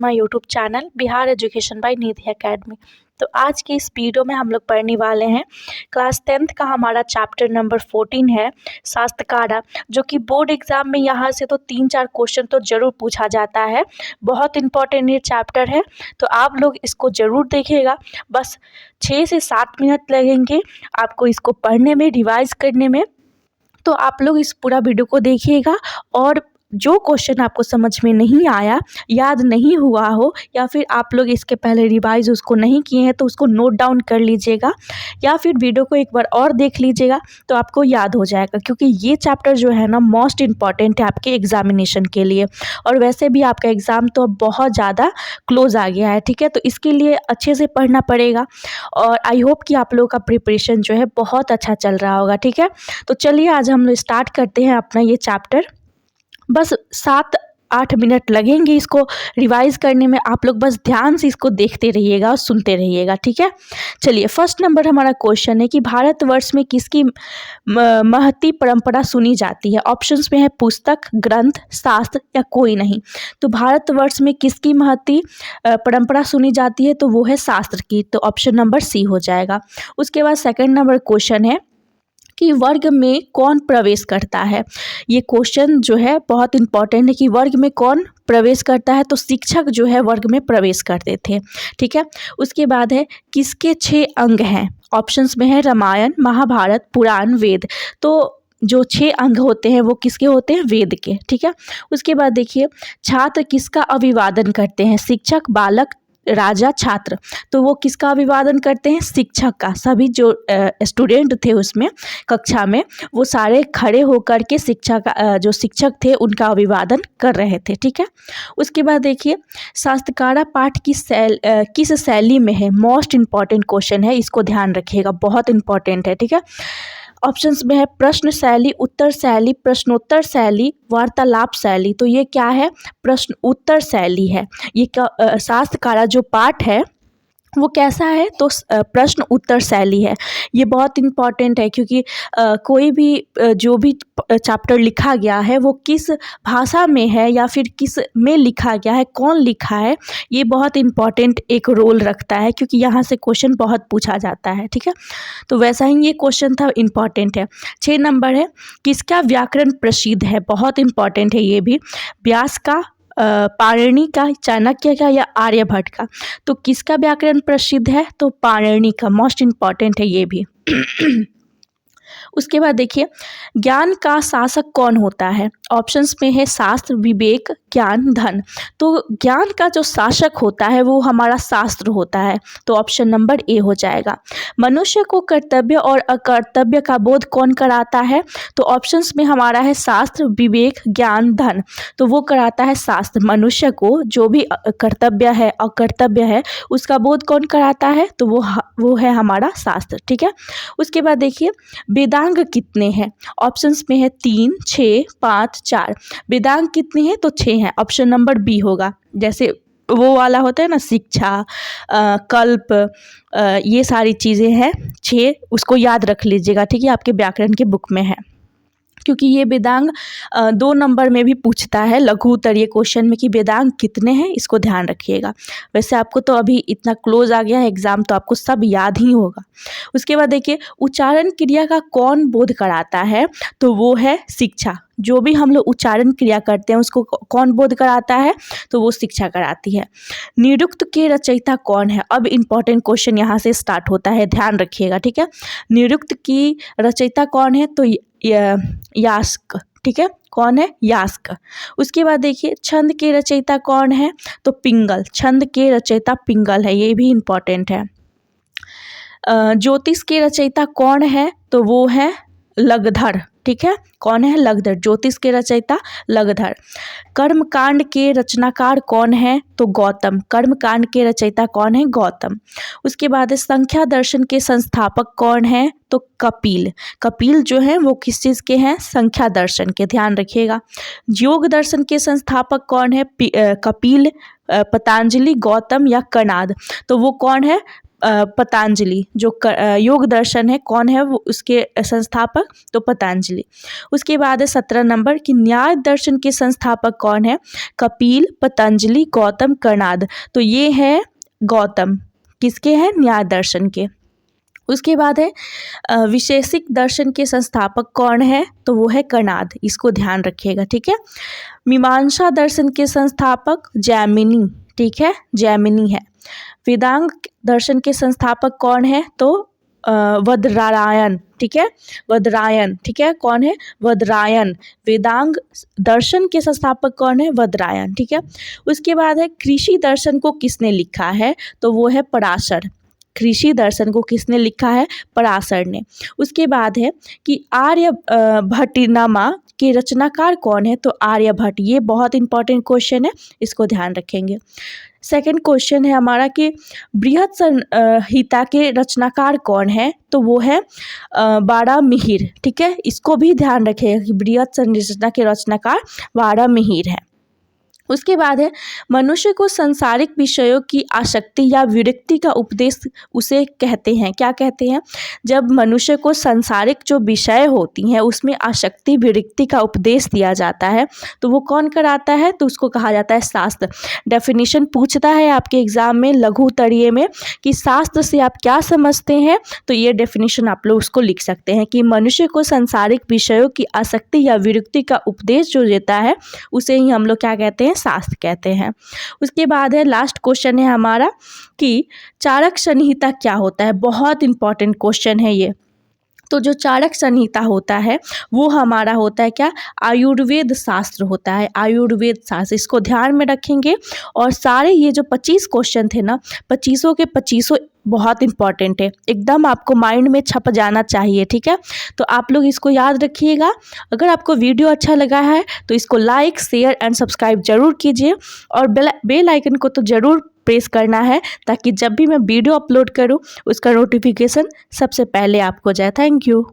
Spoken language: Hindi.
My YouTube channel Bihar education by Nidhi academy. तो आज की इस वीडियो में हम लोग पढ़ने वाले हैं क्लास 10th का हमारा चैप्टर नंबर 14 है शास्त्रकारा, जो कि बोर्ड एग्जाम में यहाँ से तो 3-4 क्वेश्चन तो जरूर पूछा जाता है। बहुत इंपॉर्टेंट ये चैप्टर है, तो आप लोग इसको जरूर देखिएगा। बस 6 से 7 मिनट लगेंगे आपको इसको पढ़ने में, रिवाइज करने में। तो आप लोग इस पूरा वीडियो को देखिएगा और जो क्वेश्चन आपको समझ में नहीं आया, याद नहीं हुआ हो, या फिर आप लोग इसके पहले रिवाइज उसको नहीं किए हैं तो उसको नोट डाउन कर लीजिएगा, या फिर वीडियो को एक बार और देख लीजिएगा तो आपको याद हो जाएगा। क्योंकि ये चैप्टर जो है ना मोस्ट इम्पॉर्टेंट है आपके एग्जामिनेशन के लिए। और वैसे भी आपका एग्ज़ाम तो अब बहुत ज़्यादा क्लोज आ गया है, ठीक है। तो इसके लिए अच्छे से पढ़ना पड़ेगा और आई होप कि आप लोगों का प्रिपरेशन जो है बहुत अच्छा चल रहा होगा, ठीक है। तो चलिए आज हम लोग स्टार्ट करते हैं अपना ये चैप्टर। बस 7-8 मिनट लगेंगे इसको रिवाइज करने में। आप लोग बस ध्यान से इसको देखते रहिएगा और सुनते रहिएगा, ठीक है। चलिए फर्स्ट नंबर हमारा क्वेश्चन है कि भारतवर्ष में किसकी महती परंपरा सुनी जाती है। ऑप्शंस में है पुस्तक, ग्रंथ, शास्त्र या कोई नहीं। तो भारतवर्ष में किसकी महती परंपरा सुनी जाती है, तो वो है शास्त्र की। तो ऑप्शन नंबर सी हो जाएगा। उसके बाद सेकंड नंबर क्वेश्चन है कि वर्ग में कौन प्रवेश करता है। ये क्वेश्चन जो है बहुत इंपॉर्टेंट है कि वर्ग में कौन प्रवेश करता है। तो शिक्षक जो है वर्ग में प्रवेश करते थे, ठीक है। उसके बाद है किसके 6 अंग हैं। ऑप्शंस में है रामायण, महाभारत, पुराण, वेद। तो जो 6 अंग होते हैं वो किसके होते हैं, वेद के, ठीक है। उसके बाद देखिए छात्र किसका अभिवादन करते हैं। शिक्षक, बालक, राजा, छात्र। तो वो किसका अभिवादन करते हैं, शिक्षक का। सभी जो स्टूडेंट थे उसमें कक्षा में वो सारे खड़े होकर के शिक्षक जो शिक्षक थे उनका अभिवादन कर रहे थे, ठीक है। उसके बाद देखिए शास्त्रकारा पाठ की किस शैली में है। मोस्ट इम्पॉर्टेंट क्वेश्चन है, इसको ध्यान रखिएगा, बहुत इंपॉर्टेंट है, ठीक है। ऑप्शंस में है प्रश्न शैली, उत्तर शैली, प्रश्नोत्तर शैली, वार्तालाप शैली। तो ये क्या है, प्रश्न उत्तर शैली है। ये शास्त्रकारा जो पाठ है वो कैसा है, तो प्रश्न उत्तर शैली है। ये बहुत इम्पॉर्टेंट है क्योंकि कोई भी जो भी चैप्टर लिखा गया है वो किस भाषा में है या फिर किस में लिखा गया है, कौन लिखा है, ये बहुत इम्पॉर्टेंट एक रोल रखता है। क्योंकि यहाँ से क्वेश्चन बहुत पूछा जाता है, ठीक है। तो वैसा ही ये क्वेश्चन था, इम्पॉर्टेंट है। 6 नंबर है किसका व्याकरण प्रसिद्ध है। बहुत इम्पॉर्टेंट है ये भी। व्यास का, पाणिनि का, चाणक्य का या आर्यभट्ट का। तो किसका व्याकरण प्रसिद्ध है, तो पाणिनि का। मोस्ट इम्पॉर्टेंट है ये भी। उसके बाद देखिए ज्ञान का शासक कौन होता है। ऑप्शंस में है शास्त्र, विवेक, ज्ञान, धन। तो ज्ञान का जो शासक होता है वो हमारा शास्त्र होता है। तो ऑप्शन नंबर ए हो जाएगा। मनुष्य को कर्तव्य और अकर्तव्य का बोध कौन कराता है। तो ऑप्शंस में हमारा है शास्त्र, विवेक, ज्ञान, धन। तो वो कराता है शास्त्र। मनुष्य को जो भी कर्तव्य है, अकर्तव्य है, उसका बोध कौन कराता है, तो वो है हमारा शास्त्र, ठीक है। उसके बाद देखिए वेदांग कितने हैं। ऑप्शंस में है 3, 6, 5, 4। वेदांग कितने हैं, तो 6 हैं। ऑप्शन नंबर बी होगा। जैसे वो वाला होता है ना, शिक्षा, कल्प, ये सारी चीज़ें हैं 6, उसको याद रख लीजिएगा, ठीक है। आपके व्याकरण के बुक में है, क्योंकि ये वेदांग 2 नंबर में भी पूछता है लघु उत्तरीय क्वेश्चन में कि वेदांग कितने हैं, इसको ध्यान रखिएगा। वैसे आपको तो अभी इतना क्लोज आ गया है एग्जाम, तो आपको सब याद ही होगा। उसके बाद देखिए उच्चारण क्रिया का कौन बोध कराता है, तो वो है शिक्षा। जो भी हम लोग उच्चारण क्रिया करते हैं उसको कौन बोध कराता है, तो वो शिक्षा कराती है। निरुक्त के रचयिता कौन है। अब इम्पॉर्टेंट क्वेश्चन यहाँ से स्टार्ट होता है, ध्यान रखिएगा, ठीक है। निरुक्त की रचयिता कौन है, तो यास्क, ठीक है। कौन है, यास्क। उसके बाद देखिए छंद के रचयिता कौन है, तो पिंगल। छंद के रचयिता पिंगल है, ये भी इम्पॉर्टेंट है। ज्योतिष के रचयिता कौन है, तो वो है लगधर, ठीक है। कौन है, लगधर। ज्योतिष के रचयिता लगधर। कर्मकांड के रचनाकार कौन है, तो गौतम। कर्मकांड के रचयिता कौन है, गौतम। उसके बाद संख्या दर्शन के संस्थापक कौन है, तो कपिल। कपिल जो है वो किस चीज़ के हैं, संख्या दर्शन के, ध्यान रखिएगा। योग दर्शन के संस्थापक कौन है, कपिल, पतंजलि, गौतम या कणाद। तो वो कौन है, पतंजलि। जो योग दर्शन है कौन है वो उसके संस्थापक, तो पतंजलि। उसके बाद है 17 नंबर कि न्याय दर्शन के संस्थापक कौन है, कपिल, पतंजलि, गौतम, कणाद। तो ये है गौतम, किसके हैं, न्याय दर्शन के। उसके बाद है विशेषिक दर्शन के संस्थापक कौन है, तो वो है कणाद, इसको ध्यान रखिएगा, ठीक है। मीमांसा दर्शन के संस्थापक जैमिनी, ठीक है, जैमिनी है। वेदांग दर्शन के संस्थापक कौन है, तो वदरायण, ठीक है, वदरायण, ठीक है, कौन है, वदरायण। वेदांग दर्शन के संस्थापक कौन है, वदरायण, ठीक है। उसके बाद है कृषि दर्शन को किसने लिखा है, तो वो है पराशर। कृषि दर्शन को किसने लिखा है, पराशर ने। उसके बाद है कि आर्यभट्टनामा के रचनाकार कौन है, तो आर्यभट्ट। ये बहुत इंपॉर्टेंट क्वेश्चन है, इसको ध्यान रखेंगे। सेकंड क्वेश्चन है हमारा कि बृहद संहिता के रचनाकार कौन है, तो वो है वारामिहिर, ठीक है, इसको भी ध्यान रखिएगा कि बृहद संहिता के रचनाकार वारामिहिर है। उसके बाद है मनुष्य को सांसारिक विषयों की आसक्ति या विरक्ति का उपदेश उसे कहते हैं, क्या कहते हैं, जब मनुष्य को सांसारिक जो विषय होती हैं उसमें आसक्ति विरक्ति का उपदेश दिया जाता है तो वो कौन कराता है, तो उसको कहा जाता है शास्त्र। डेफिनेशन पूछता है आपके एग्जाम में लघु उत्तरीय में कि शास्त्र से आप क्या समझते हैं, तो ये डेफिनेशन आप लोग उसको लिख सकते हैं कि मनुष्य को सांसारिक विषयों की आसक्ति या विरक्ति का उपदेश जो देता है उसे ही हम लोग क्या कहते हैं, शास्त्र कहते हैं। उसके बाद है लास्ट क्वेश्चन है हमारा कि चारक संहिता क्या होता है, बहुत इंपॉर्टेंट क्वेश्चन है ये। तो जो चारक संहिता होता है वो हमारा होता है क्या, आयुर्वेद शास्त्र होता है, आयुर्वेद शास्त्र, इसको ध्यान में रखेंगे। और सारे ये जो 25 क्वेश्चन थे ना, 25 के 25 बहुत इंपॉर्टेंट है, एकदम आपको माइंड में छप जाना चाहिए, ठीक है। तो आप लोग इसको याद रखिएगा। अगर आपको वीडियो अच्छा लगा है तो इसको लाइक शेयर एंड सब्सक्राइब जरूर कीजिए और बेल आइकन को तो ज़रूर प्रेस करना है ताकि जब भी मैं वीडियो अपलोड करूं उसका नोटिफिकेशन सबसे पहले आपको जाए। Thank you.